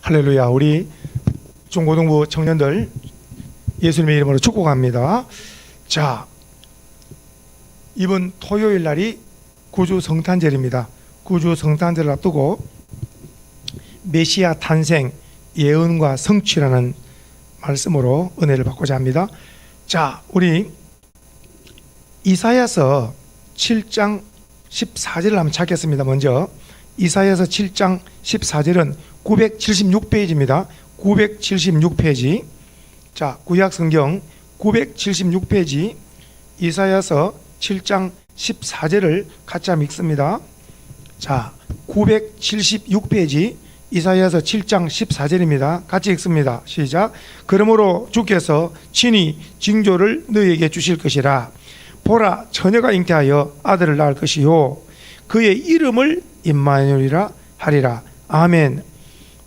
할렐루야. 우리 중고등부 청년들 예수님의 이름으로 축복합니다. 자, 이번 토요일 날이 구주 성탄절입니다. 구주 성탄절을 앞두고 메시아 탄생 예언과 성취라는 말씀으로 은혜를 받고자 합니다. 자, 우리 이사야서 7장 14절을 한번 찾겠습니다. 먼저 이사야서 7장 14절은 976페이지입니다. 976페이지. 자, 구약성경 976페이지 이사야서 7장 14절을 같이 한번 읽습니다. 자, 976페이지 이사야서 7장 14절입니다. 같이 읽습니다. 시작. 그러므로 주께서 친히 징조를 너희에게 주실 것이라. 보라, 처녀가 잉태하여 아들을 낳을 것이요 그의 이름을 임마누엘이라 하리라. 아멘.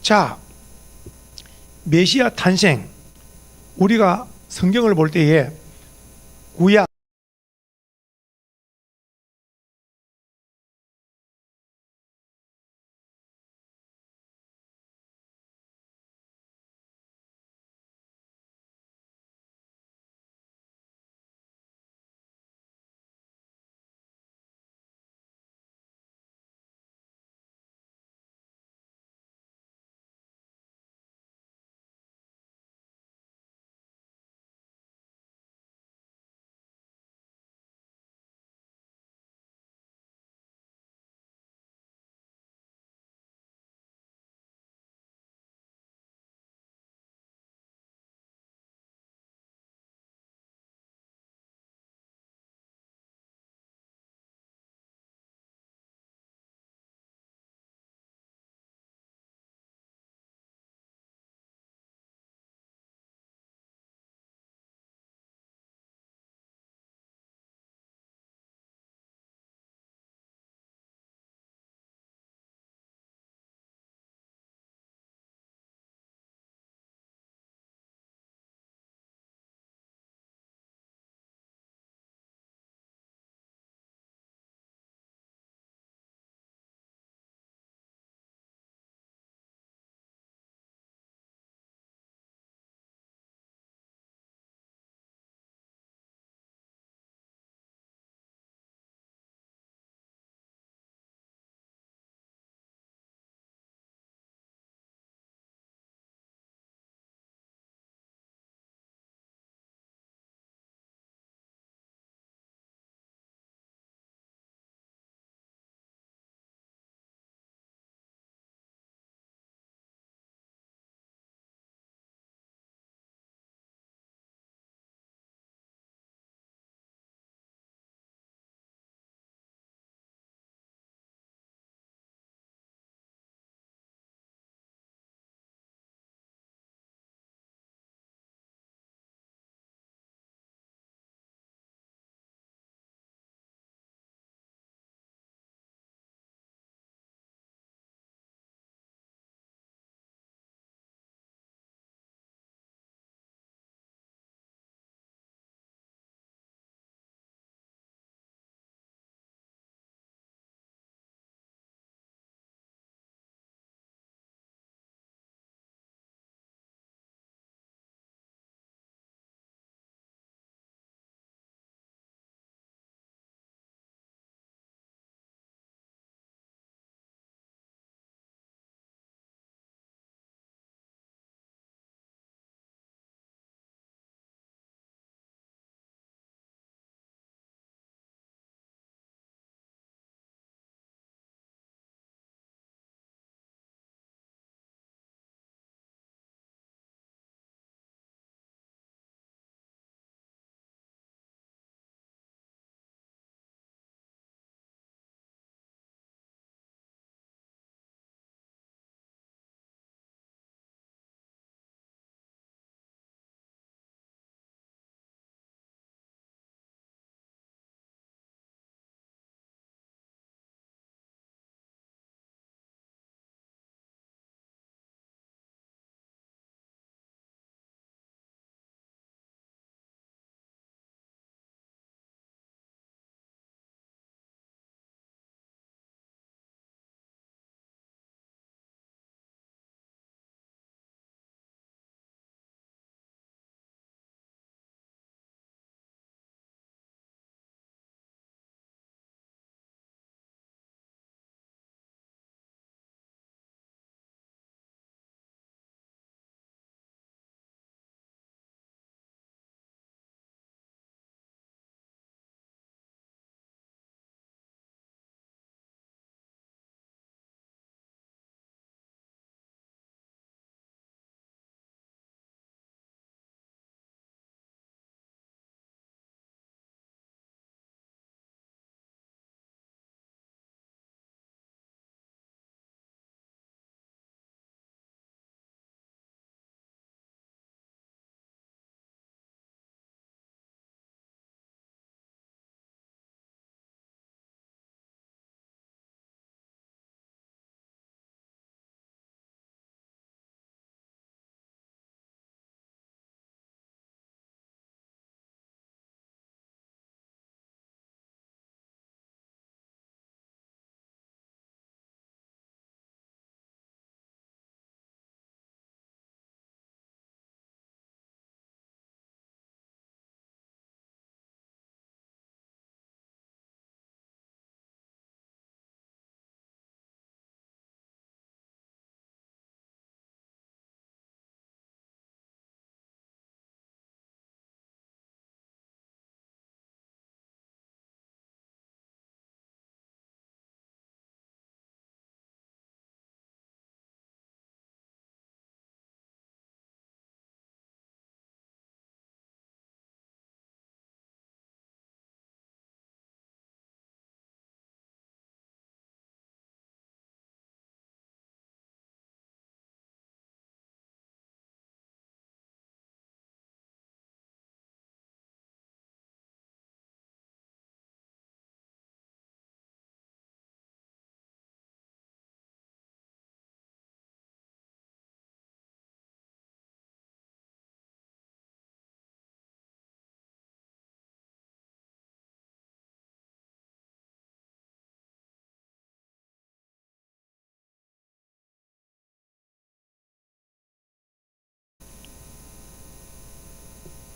자, 메시아 탄생, 우리가 성경을 볼 때에 구약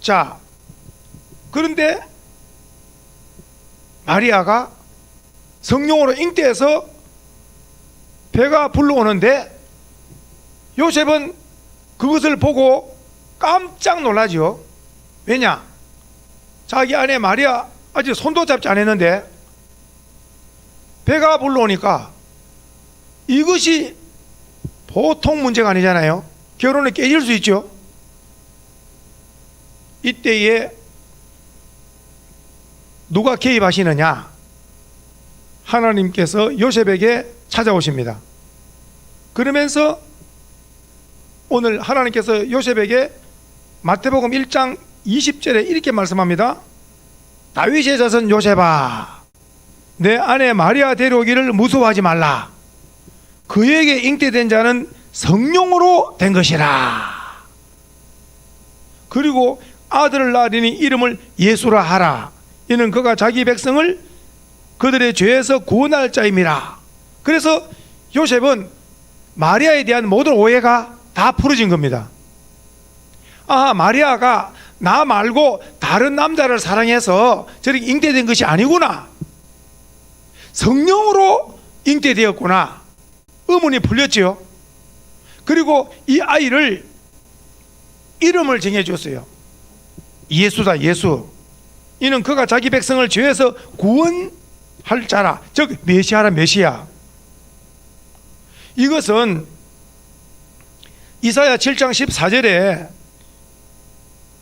자, 그런데 마리아가 성령으로 잉태해서 배가 불러오는데 요셉은 그것을 보고 깜짝 놀라죠. 왜냐? 자기 아내 마리아 아직 손도 잡지 않았는데 배가 불러오니까 이것이 보통 문제가 아니잖아요. 결혼이 깨질 수 있죠. 이때에 누가 개입하시느냐? 하나님께서 요셉에게 찾아오십니다. 그러면서 오늘 하나님께서 요셉에게 마태복음 1장 20절에 이렇게 말씀합니다. 다윗의 자손 요셉아, 내 아내 마리아 데려오기를 무서워하지 말라. 그에게 잉태된 자는 성령으로 된 것이라. 그리고 아들을 낳으리니 이름을 예수라 하라. 이는 그가 자기 백성을 그들의 죄에서 구원할 자임이라. 그래서 요셉은 마리아에 대한 모든 오해가 다 풀어진 겁니다. 아, 마리아가 나 말고 다른 남자를 사랑해서 저렇게 잉태된 것이 아니구나. 성령으로 잉태되었구나. 의문이 풀렸지요. 그리고 이 아이를 이름을 정해줬어요. 예수다, 예수. 이는 그가 자기 백성을 죄에서 구원할 자라. 즉 메시아라, 메시아. 이것은 이사야 7장 14절에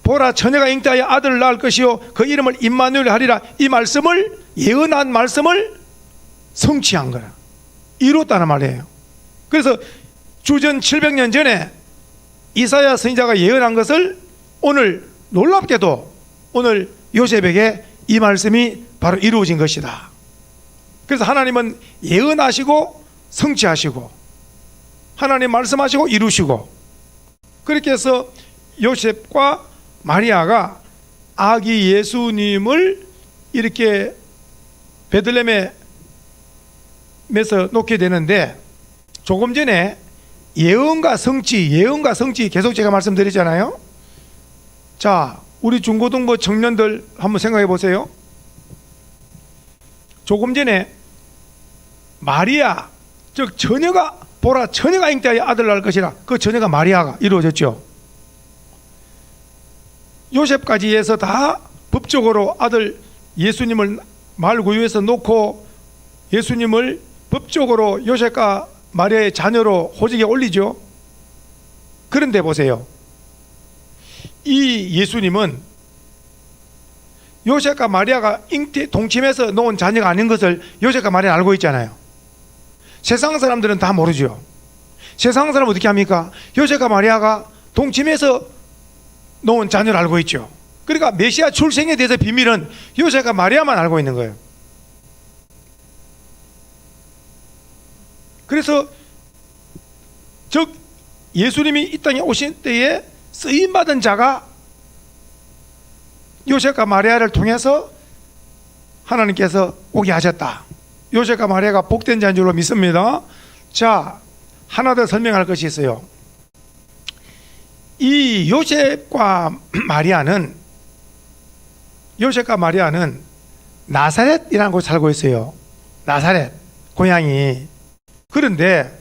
보라, 처녀가 잉태하여 아들을 낳을 것이요 그 이름을 임마누엘 하리라. 이 말씀을, 예언한 말씀을 성취한 거라. 이뤘다는 말이에요. 그래서 주전 700년 전에 이사야 선지자가 예언한 것을 오늘 놀랍게도 오늘 요셉에게 이 말씀이 바로 이루어진 것이다. 그래서 하나님은 예언하시고 성취하시고 하나님 말씀하시고 이루시고, 그렇게 해서 요셉과 마리아가 아기 예수님을 이렇게 베들레헴에서 놓게 되는데, 조금 전에 예언과 성취 계속 제가 말씀드리잖아요. 자, 우리 중고등부 청년들 한번 생각해 보세요. 조금 전에 마리아, 즉 처녀가, 보라 처녀가 잉태하여 아들을 낳을 것이라. 그 처녀가 마리아가 이루어졌죠. 요셉까지 해서 다 법적으로 아들 예수님을 말구유에서 놓고 예수님을 법적으로 요셉과 마리아의 자녀로 호적에 올리죠. 그런데 보세요, 이 예수님은 요셉과 마리아가 잉태 동침해서 놓은 자녀가 아닌 것을 요셉과 마리아는 알고 있잖아요. 세상 사람들은 다 모르죠. 세상 사람은 어떻게 합니까? 요셉과 마리아가 동침해서 놓은 자녀를 알고 있죠. 그러니까 메시아 출생에 대해서 비밀은 요셉과 마리아만 알고 있는 거예요. 그래서 즉 예수님이 이 땅에 오신 때에 쓰임받은 자가 요셉과 마리아를 통해서 하나님께서 오게 하셨다. 요셉과 마리아가 복된 자인 줄로 믿습니다. 자, 하나 더 설명할 것이 있어요. 이 요셉과 마리아는 나사렛이라는 곳에 살고 있어요. 나사렛 고향이. 그런데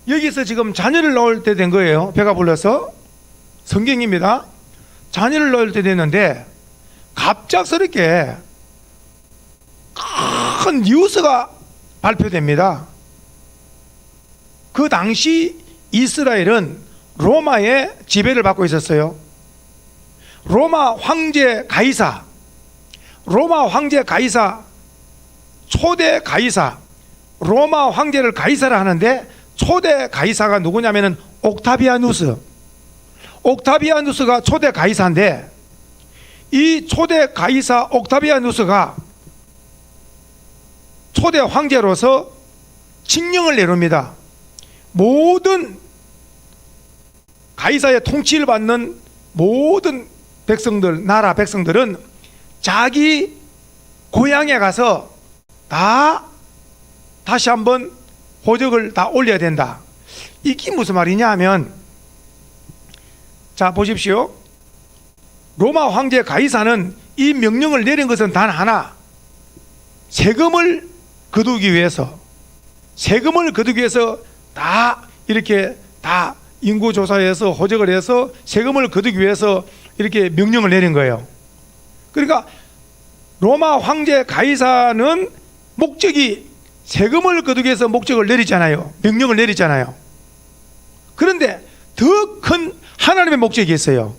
여기서 지금 자녀를 낳을 때 된 거예요. 배가 불러서. 성경입니다. 자녀를 낳을 때 됐는데 갑작스럽게 큰 뉴스가 발표됩니다. 그 당시 이스라엘은 로마의 지배를 받고 있었어요. 로마 황제 가이사, 초대 가이사, 로마 황제를 가이사라 하는데 초대 가이사가 누구냐면은 옥타비아누스가 초대 가이사인데, 이 초대 가이사 옥타비아누스가 초대 황제로서 칙령을 내립니다. 모든 가이사의 통치를 받는 모든 백성들, 나라 백성들은 자기 고향에 가서 다시 한번 호적을 다 올려야 된다. 이게 무슨 말이냐 하면, 자 보십시오. 로마 황제 가이사는 이 명령을 내린 것은 단 하나, 세금을 거두기 위해서 다 이렇게 다 인구조사해서 호적을 해서 세금을 거두기 위해서 이렇게 명령을 내린 거예요. 그러니까 로마 황제 가이사는 목적이 세금을 거두기 위해서 목적을 내리잖아요. 명령을 내리잖아요. 그런데 더 큰 하나님의 목적이 있어요.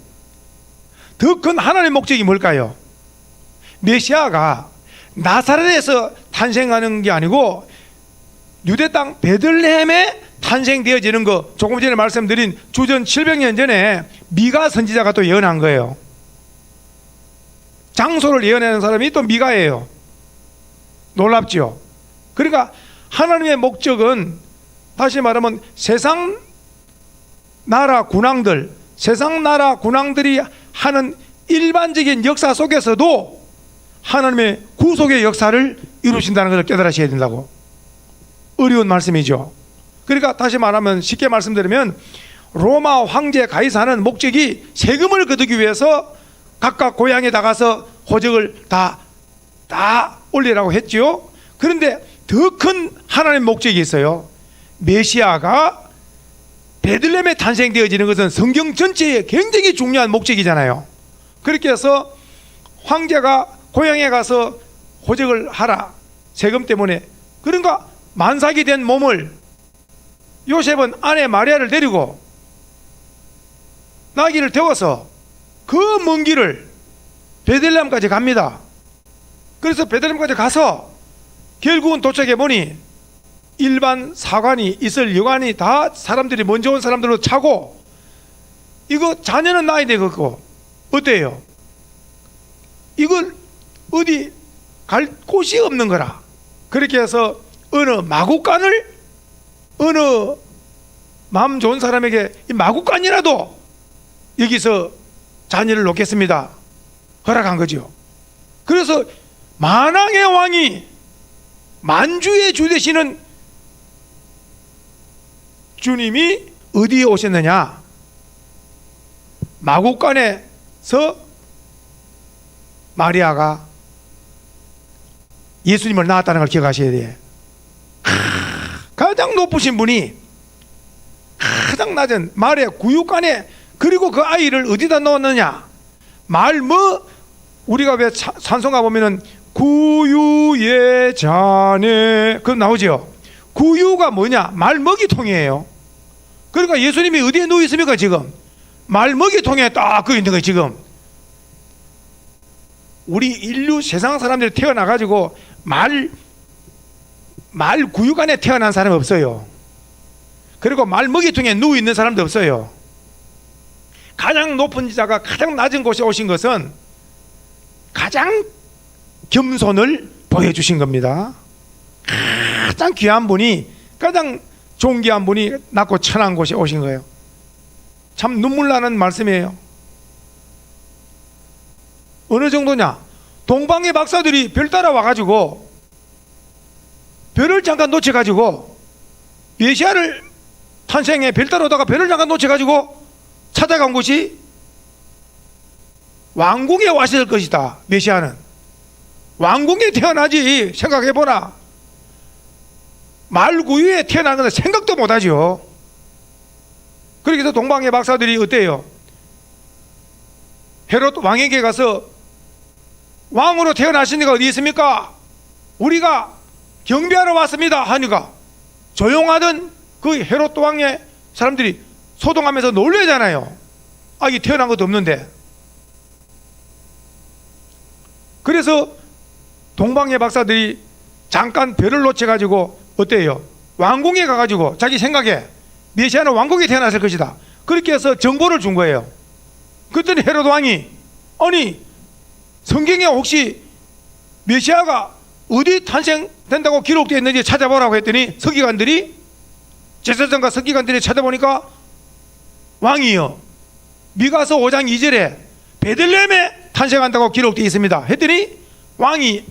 더 큰 하나님의 목적이 뭘까요? 메시아가 나사렛에서 탄생하는 게 아니고 유대 땅 베들레헴에 탄생되어지는 거, 조금 전에 말씀드린 주전 700년 전에 미가 선지자가 또 예언한 거예요. 장소를 예언하는 사람이 또 미가예요. 놀랍죠? 그러니까 하나님의 목적은 다시 말하면 세상 나라 군왕들이 하는 일반적인 역사 속에서도 하나님의 구속의 역사를 이루신다는 것을 깨달으셔야 된다고. 어려운 말씀이죠. 그러니까 다시 말하면, 쉽게 말씀드리면 로마 황제 가이사는 목적이 세금을 거두기 위해서 각각 고향에 나가서 호적을 다 올리라고 했죠. 그런데 더 큰 하나님의 목적이 있어요. 메시아가 베들레헴에 탄생되어지는 것은 성경 전체에 굉장히 중요한 목적이잖아요. 그렇게 해서 황제가 고향에 가서 호적을 하라, 세금 때문에. 그러니까 만삭이 된 몸을 요셉은 아내 마리아를 데리고 나귀를 태워서 그 먼 길을 베들레헴까지 갑니다. 그래서 베들레헴까지 가서 결국은 도착해 보니 일반 사관이 있을 여관이 다 사람들이 먼저 온 사람들로 차고, 이거 자녀는 낳아야 되겠고 어때요? 이걸 어디 갈 곳이 없는 거라. 그렇게 해서 어느 마구간을, 어느 마음 좋은 사람에게 이 마구간이라도 여기서 자녀를 놓겠습니다 허락한 거죠. 그래서 만왕의 왕이, 만주의 주 되시는 주님이 어디에 오셨느냐? 마구간에서 마리아가 예수님을 낳았다는 걸 기억하셔야 돼요. 가장 높으신 분이 가장 낮은 마리아 구육간에, 그리고 그 아이를 어디다 넣었느냐? 우리가 왜 찬송가 보면은 구유의 자네 그 나오죠. 구유가 뭐냐? 말먹이통이에요. 그러니까 예수님이 어디에 누워 있습니까? 지금 말먹이통에 딱 그 있는 거예요. 지금 우리 인류 세상 사람들이 태어나가지고 말 구육 안에 태어난 사람이 없어요. 그리고 말먹이통에 누워 있는 사람도 없어요. 가장 높은 자가 가장 낮은 곳에 오신 것은 가장 겸손을 보여주신 겁니다. 가장 귀한 분이, 가장 존귀한 분이 낮고 천한 곳에 오신 거예요. 참 눈물 나는 말씀이에요. 어느 정도냐? 동방의 박사들이 별 따라와가지고 별을 잠깐 놓쳐가지고 메시아를 탄생에 별 따라오다가 별을 잠깐 놓쳐가지고 찾아간 곳이 왕궁에 왔을 것이다. 메시아는 왕궁에 태어나지. 생각해보라. 말구유에 태어난 건 생각도 못하죠. 그렇게 해서 동방의 박사들이 어때요? 헤롯 왕에게 가서 왕으로 태어나신 이가 어디 있습니까? 우리가 경배하러 왔습니다 하니까 조용하던 그 헤롯 왕의 사람들이 소동하면서 놀래잖아요. 아기 태어난 것도 없는데. 그래서 동방의 박사들이 잠깐 별을 놓쳐가지고 어때요? 왕궁에 가가지고 자기 생각에 메시아는 왕궁에 태어났을 것이다. 그렇게 해서 정보를 준 거예요. 그랬더니 헤롯 왕이, 아니 성경에 혹시 메시아가 어디 탄생된다고 기록되어 있는지 찾아보라고 했더니 서기관들이, 제사장과 서기관들이 찾아보니까 왕이요, 미가서 5장 2절에 베들레헴에 탄생한다고 기록되어 있습니다 했더니 왕이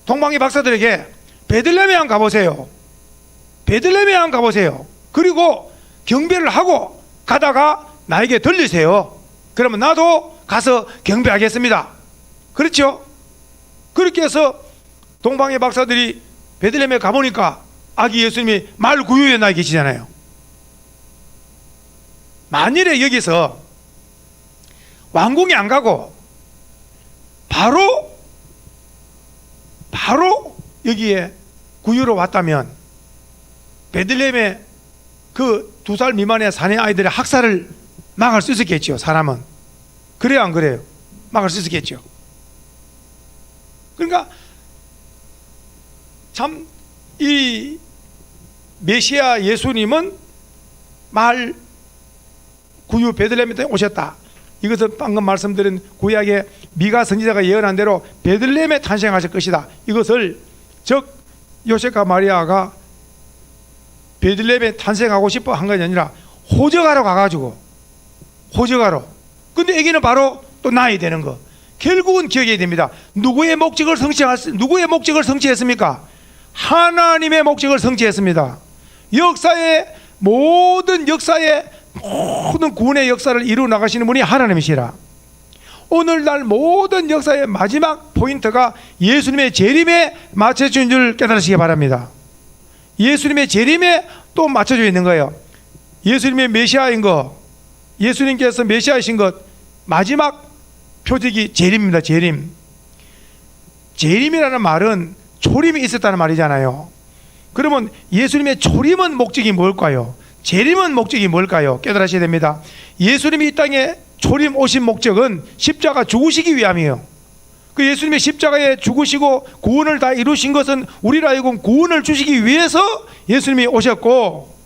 동방의 박사들에게 베들레헴에 한번 가보세요. 베들레헴에 한번 가보세요. 그리고 경배를 하고 가다가 나에게 들리세요. 그러면 나도 가서 경배하겠습니다. 그렇죠? 그렇게 해서 동방의 박사들이 베들레헴에 가보니까 아기 예수님이 말 구유에 나 계시잖아요. 만일에 여기서 왕궁에 안 가고 바로 여기에 구유로 왔다면 베들레헴에 그 2살 미만의 사내 아이들의 학살을 막을 수 있었겠죠. 사람은 그래요, 안 그래요? 막을 수 있었겠죠. 그러니까 참 이 메시아 예수님은 말 구유 베들레헴에 오셨다. 이것은 방금 말씀드린 구약의 미가 선지자가 예언한 대로 베들레헴에 탄생하실 것이다. 이것을 즉 요셉과 마리아가 베들레헴에 탄생하고 싶어 한 것이 아니라 호적하러 가가지고 호적하러. 근데 아기는 바로 또 낳아야 되는 거. 결국은 기억해야 됩니다. 누구의 목적을 성취했습니까? 하나님의 목적을 성취했습니다. 모든 구원의 역사를 이루어 나가시는 분이 하나님이시라. 오늘날 모든 역사의 마지막 포인트가 예수님의 재림에 맞춰진 줄 깨달으시기 바랍니다. 예수님의 재림에 또 맞춰져 있는 거예요. 예수님의 메시아인 것, 예수님께서 메시아이신 것, 마지막 표적이 재림입니다. 재림이라는 말은 초림이 있었다는 말이잖아요. 그러면 예수님의 초림은 목적이 뭘까요? 재림은 목적이 뭘까요? 깨달으셔야 됩니다. 예수님이 이 땅에 초림 오신 목적은 십자가 죽으시기 위함이에요. 그 예수님의 십자가에 죽으시고 구원을 다 이루신 것은 우리를 하여금 구원을 주시기 위해서 예수님이 오셨고,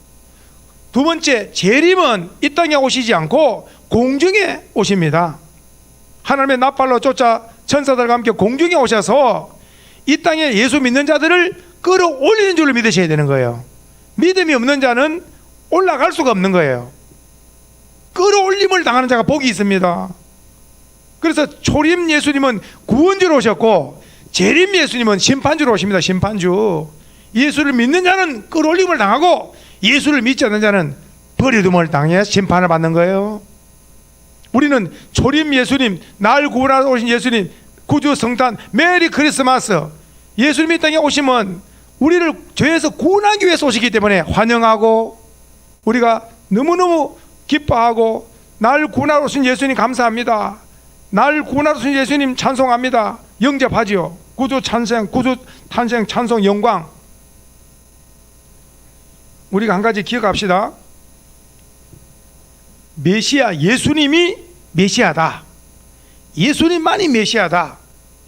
두 번째 재림은 이 땅에 오시지 않고 공중에 오십니다. 하나님의 나팔로 쫓아 천사들과 함께 공중에 오셔서 이 땅에 예수 믿는 자들을 끌어올리는 줄을 믿으셔야 되는 거예요. 믿음이 없는 자는 올라갈 수가 없는 거예요. 끌어올림을 당하는 자가 복이 있습니다. 그래서 초림 예수님은 구원주로 오셨고 재림 예수님은 심판주로 오십니다. 심판주. 예수를 믿는 자는 끌어올림을 당하고 예수를 믿지 않는 자는 버려둠을 당해 심판을 받는 거예요. 우리는 초림 예수님, 날 구원하러 오신 예수님, 구주 성탄, 메리 크리스마스, 예수님이 이 땅에 오시면 우리를 죄에서 구원하기 위해서 오시기 때문에 환영하고 우리가 너무너무 기뻐하고 날 구원하러 오신 예수님 감사합니다. 날 구원하러 오신 예수님 찬송합니다. 영접하지요. 구주 찬송, 구주 탄생 찬송 영광. 우리가 한 가지 기억합시다. 메시아 예수님이 메시아다. 예수님만이 메시아다.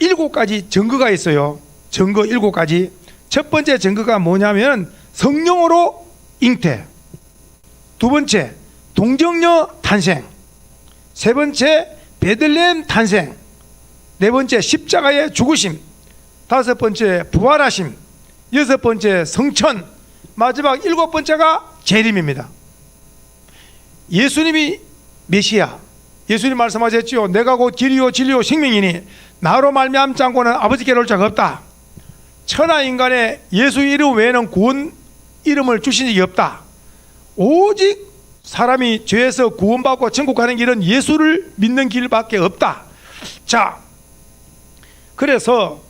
7가지 증거가 있어요. 증거 7가지. 첫 번째 증거가 뭐냐면 성령으로 잉태, 두 번째 동정녀 탄생, 세 번째 베들레헴 탄생, 네 번째 십자가의 죽으심, 다섯 번째 부활하심, 여섯 번째 성천, 마지막 7번째가 재림입니다. 예수님이 메시아, 예수님 말씀하셨지요. 내가 곧 길이요 진리요 생명이니 나로 말미암지 않고는 아버지께로 올 자가 없다. 천하 인간의 예수 이름 외에는 구원 이름을 주신 적이 없다. 오직 사람이 죄에서 구원받고 천국 가는 길은 예수를 믿는 길밖에 없다. 자, 그래서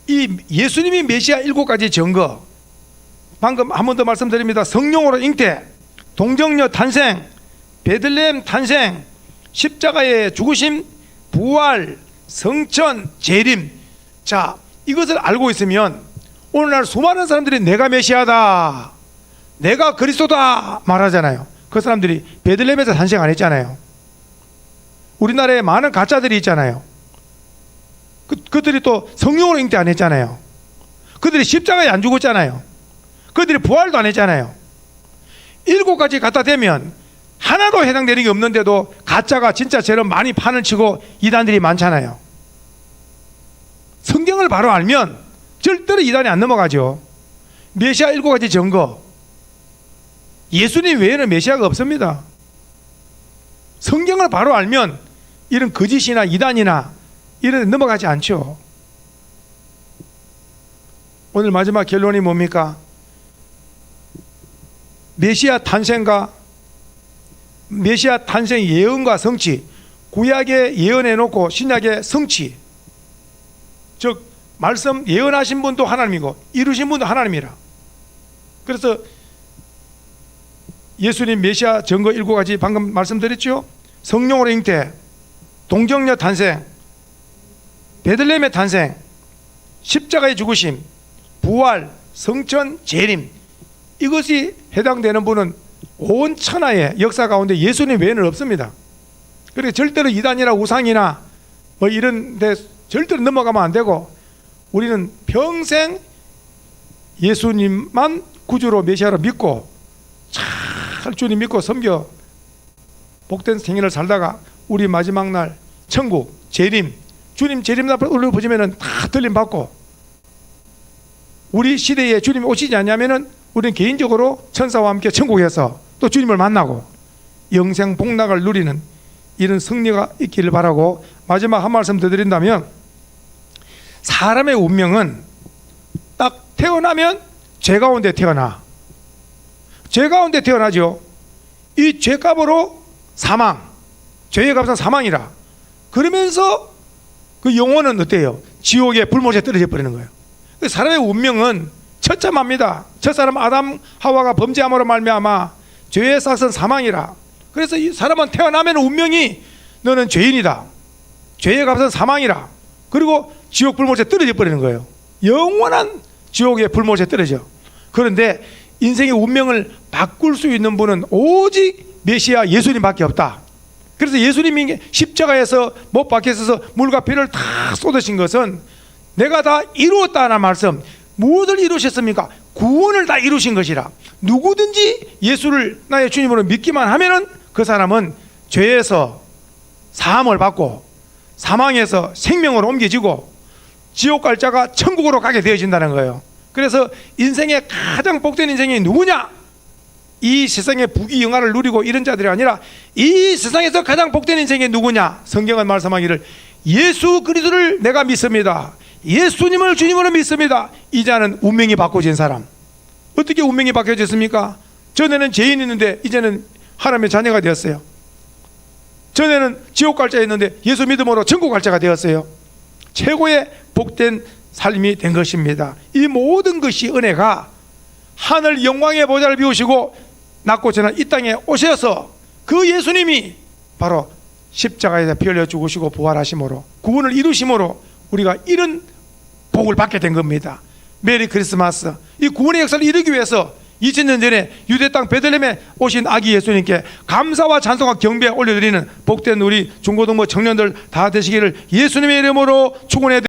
이 예수님이 메시아 7가지 증거, 방금 한 번 더 말씀드립니다. 성령으로 잉태, 동정녀 탄생, 베들레헴 탄생, 십자가의 죽으심, 부활, 성천, 재림. 자, 이것을 알고 있으면 오늘날 수많은 사람들이 내가 메시아다, 내가 그리스도다 말하잖아요. 그 사람들이 베들레헴에서 탄생 안 했잖아요. 우리나라에 많은 가짜들이 있잖아요. 그들이 또 성령으로 잉태 안 했잖아요. 그들이 십자가에 안 죽었잖아요. 그들이 부활도 안 했잖아요. 7가지 갖다 대면 하나도 해당되는 게 없는데도 가짜가 진짜처럼 많이 판을 치고 이단들이 많잖아요. 성경을 바로 알면 절대로 이단이 안 넘어가죠. 메시아 7가지 증거, 예수님 외에는 메시아가 없습니다. 성경을 바로 알면 이런 거짓이나 이단이나 이런 데 넘어가지 않죠. 오늘 마지막 결론이 뭡니까? 메시아 탄생 예언과 성취, 구약에 예언해 놓고 신약의 성취, 즉 말씀 예언하신 분도 하나님이고 이루신 분도 하나님이라. 그래서 예수님 메시아 증거 7가지 방금 말씀드렸죠. 성령으로 잉태, 동정녀 탄생, 베들레헴의 탄생, 십자가의 죽으심, 부활, 성천, 재림, 이것이 해당되는 분은 온 천하의 역사 가운데 예수님 외에는 없습니다. 그리고 절대로 이단이나 우상이나 뭐 이런 데 절대로 넘어가면 안 되고, 우리는 평생 예수님만 구주로 메시아로 믿고 잘 주님 믿고 섬겨 복된 생애를 살다가 우리 마지막 날 천국 재림, 주님 재림 앞에 올려보시면은 다 들림 받고, 우리 시대에 주님이 오시지 않냐면은 우리는 개인적으로 천사와 함께 천국에서 또 주님을 만나고 영생 복락을 누리는 이런 승리가 있기를 바라고, 마지막 한 말씀 더 드린다면, 사람의 운명은 딱 태어나면 죄 가운데 태어나, 죄 가운데 태어나죠. 이 죄값으로 사망, 죄의 값은 사망이라. 그러면서 그 영혼은 어때요? 지옥의 불못에 떨어져 버리는 거예요. 사람의 운명은 처참합니다. 첫사람 아담 하와가 범죄함으로 말미암아 죄의 삭은 사망이라. 그래서 이 사람은 태어나면 운명이 너는 죄인이다, 죄의 값은 사망이라. 그리고 지옥 불못에 떨어져 버리는 거예요. 영원한 지옥의 불못에 떨어져. 그런데 인생의 운명을 바꿀 수 있는 분은 오직 메시아 예수님밖에 없다. 그래서 예수님이 십자가에서 못 박혀서 물과 피를 다 쏟으신 것은 내가 다 이루었다는 말씀. 무엇을 이루셨습니까? 구원을 다 이루신 것이라. 누구든지 예수를 나의 주님으로 믿기만 하면은 그 사람은 죄에서 사함을 받고 사망에서 생명으로 옮겨지고 지옥 갈 자가 천국으로 가게 되어진다는 거예요. 그래서 인생의 가장 복된 인생이 누구냐? 이 세상의 부귀영화를 누리고 이런 자들이 아니라 이 세상에서 가장 복된 인생이 누구냐? 성경은 말씀하기를 예수 그리스도를 내가 믿습니다, 예수님을 주님으로 믿습니다. 이 자는 운명이 바꿔진 사람. 어떻게 운명이 바뀌어졌습니까? 전에는 죄인이었는데 이제는 하나님의 자녀가 되었어요. 전에는 지옥 갈 자였는데 예수 믿음으로 천국 갈 자가 되었어요. 최고의 복된 삶이 된 것입니다. 이 모든 것이 은혜가 하늘 영광의 보좌를 비우시고 낮고 전한 이 땅에 오셔서 그 예수님이 바로 십자가에서 피 흘려 죽으시고 부활하심으로 구원을 이루심으로 우리가 이런 복을 받게 된 겁니다. 메리 크리스마스. 이 구원의 역사를 이루기 위해서 2000년 전에 유대 땅 베들레헴에 오신 아기 예수님께 감사와 찬송과 경배 올려드리는 복된 우리 중고등부 청년들 다 되시기를 예수님의 이름으로 축원해